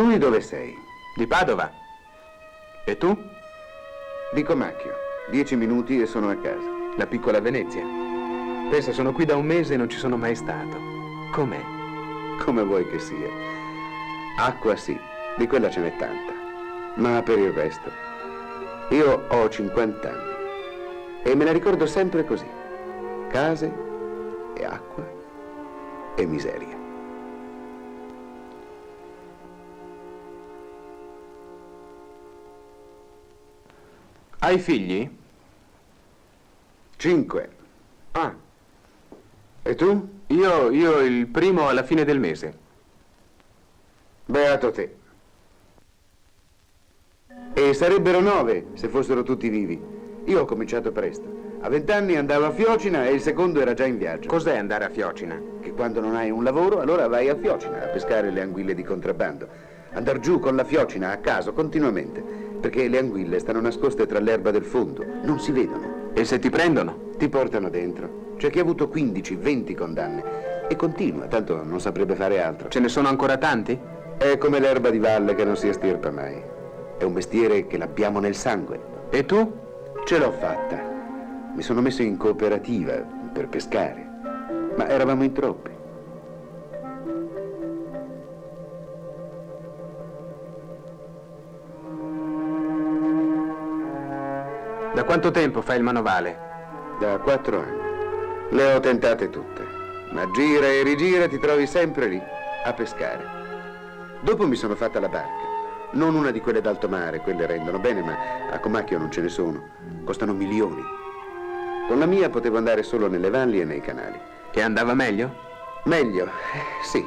Tu di dove sei? Di Padova. E tu? Di Comacchio. 10 minuti e sono a casa. La piccola Venezia. Pensa, sono qui da un mese e non ci sono mai stato. Com'è? Come vuoi che sia. Acqua sì, di quella ce n'è tanta. Ma per il resto, io ho 50 anni e me la ricordo sempre così. Case e acqua e miseria. Hai figli? 5. Ah, E tu? io il primo alla fine del mese. Beato te. E sarebbero 9 se fossero tutti vivi. Io ho cominciato presto. A 20 anni andavo a Fiocina e il secondo era già in viaggio. Cos'è andare a Fiocina? Che quando non hai un lavoro, allora vai a Fiocina a pescare le anguille di contrabbando. Andar giù con la Fiocina a caso continuamente, perché le anguille stanno nascoste tra l'erba del fondo, non si vedono. E se ti prendono? Ti portano dentro. C'è chi ha avuto 15, 20 condanne e continua, tanto non saprebbe fare altro. Ce ne sono ancora tanti? È come l'erba di valle che non si estirpa mai. È un mestiere che l'abbiamo nel sangue. E tu? Ce l'ho fatta. Mi sono messo in cooperativa per pescare, ma eravamo in troppi. Da quanto tempo fai il manovale? Da 4 anni. Le ho tentate tutte, ma gira e rigira ti trovi sempre lì, a pescare. Dopo mi sono fatta la barca. Non una di quelle d'alto mare, quelle rendono bene, ma a Comacchio non ce ne sono. Costano milioni. Con la mia potevo andare solo nelle valli e nei canali. E andava meglio? Meglio, sì.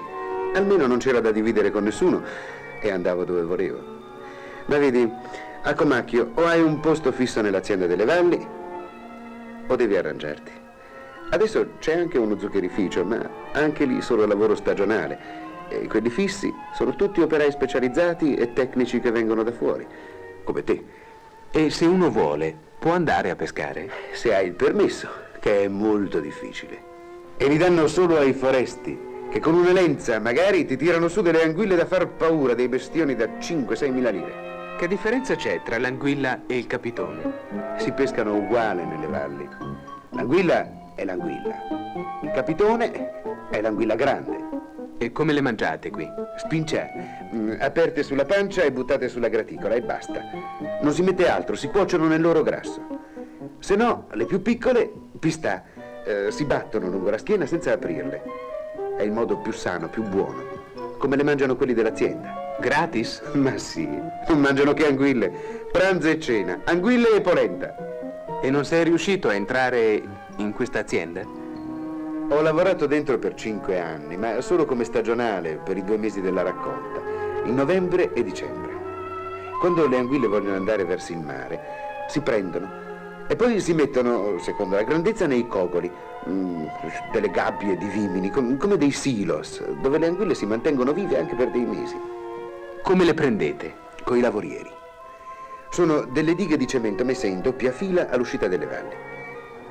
Almeno non c'era da dividere con nessuno e andavo dove volevo. Ma vedi, a Comacchio o hai un posto fisso nell'azienda delle valli o devi arrangiarti. Adesso c'è anche uno zuccherificio, ma anche lì solo lavoro stagionale. E quelli fissi sono tutti operai specializzati e tecnici che vengono da fuori, come te. E se uno vuole, può andare a pescare? Se hai il permesso, che è molto difficile. E li danno solo ai foresti, che con una lenza magari ti tirano su delle anguille da far paura, dei bestioni da 5-6 mila lire. Che differenza c'è tra l'anguilla e il capitone? Si pescano uguale nelle valli. L'anguilla è l'anguilla. Il capitone è l'anguilla grande. E come le mangiate qui? Spinciate, aperte sulla pancia e buttate sulla graticola e basta. Non si mette altro, si cuociono nel loro grasso. Se no, le più piccole, pistà, si battono lungo la schiena senza aprirle. È il modo più sano, più buono. Come le mangiano quelli dell'azienda. Gratis? Ma sì, non mangiano che anguille. Pranzo e cena, anguille e polenta. E non sei riuscito a entrare in questa azienda? Ho lavorato dentro per 5 anni, ma solo come stagionale per i 2 mesi della raccolta, in novembre e dicembre. Quando le anguille vogliono andare verso il mare, si prendono e poi si mettono, secondo la grandezza, nei cocoli, delle gabbie di vimini, come dei silos, dove le anguille si mantengono vive anche per dei mesi. Come le prendete? Coi lavorieri. Sono delle dighe di cemento messe in doppia fila all'uscita delle valli.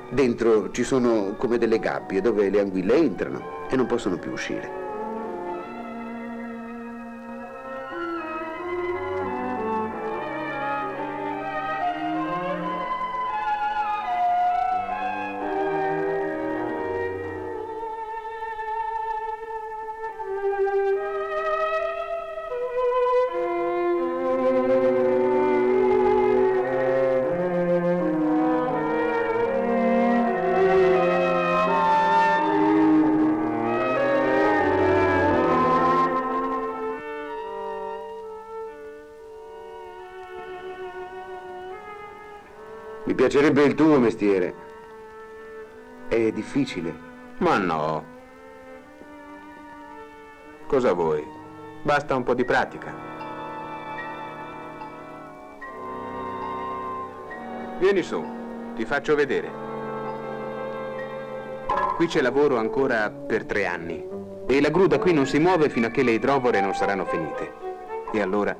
Dentro ci sono come delle gabbie dove le anguille entrano e non possono più uscire. Mi piacerebbe il tuo mestiere. È difficile. Ma no. Cosa vuoi? Basta un po' di pratica. Vieni su, ti faccio vedere. Qui c'è lavoro ancora per 3 anni. E la gru da qui non si muove fino a che le idrovore non saranno finite. E allora,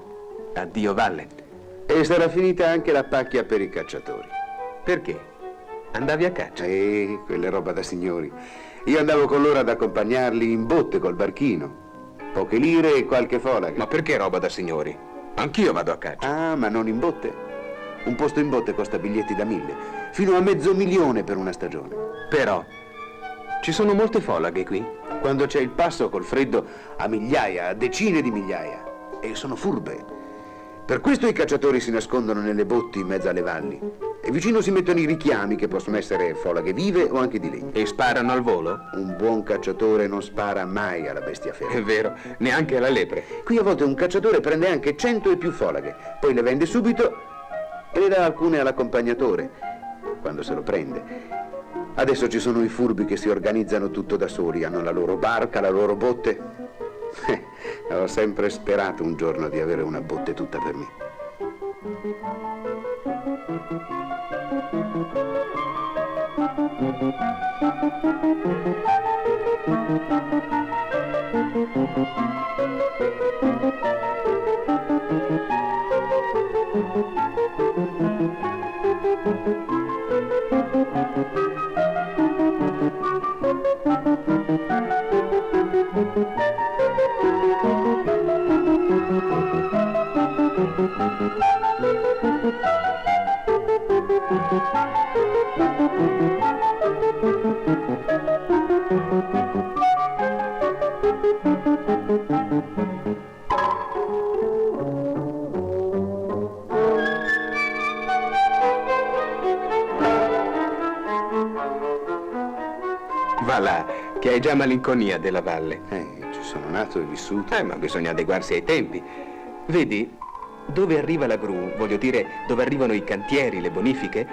addio valle. E sarà finita anche la pacchia per i cacciatori. Perché? Andavi a caccia? Quella è roba da signori. Io andavo con loro ad accompagnarli in botte col barchino. Poche lire e qualche folaga. Ma perché roba da signori? Anch'io vado a caccia. Ah, ma non in botte? Un posto in botte costa biglietti da 1000, fino a $500,000 per una stagione. Però, ci sono molte folaghe qui. Quando c'è il passo col freddo, a migliaia, a decine di migliaia. E sono furbe. Per questo i cacciatori si nascondono nelle botti in mezzo alle valli. E vicino si mettono i richiami, che possono essere folaghe vive o anche di legno. E sparano al volo? Un buon cacciatore non spara mai alla bestia ferma. È vero, neanche alla lepre. Qui a volte un cacciatore prende anche 100 e più folaghe, poi le vende subito e ne dà alcune all'accompagnatore, quando se lo prende. Adesso ci sono i furbi che si organizzano tutto da soli, hanno la loro barca, la loro botte. Ho sempre sperato un giorno di avere una botte tutta per me. Va là, che hai già malinconia della valle. Ci sono nato e vissuto. Ma bisogna adeguarsi ai tempi. Vedi, dove arriva la gru, voglio dire, dove arrivano i cantieri, le bonifiche,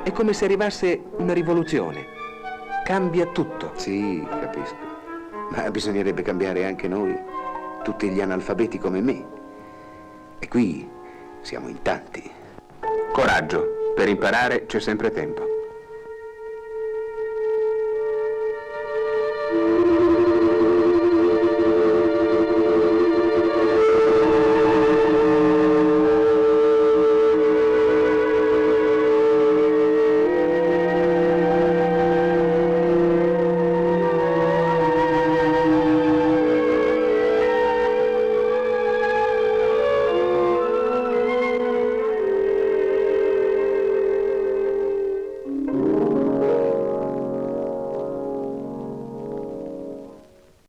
è come se arrivasse una rivoluzione. Cambia tutto. Sì, capisco. Ma bisognerebbe cambiare anche noi, tutti gli analfabeti come me. E qui siamo in tanti. Coraggio, per imparare c'è sempre tempo.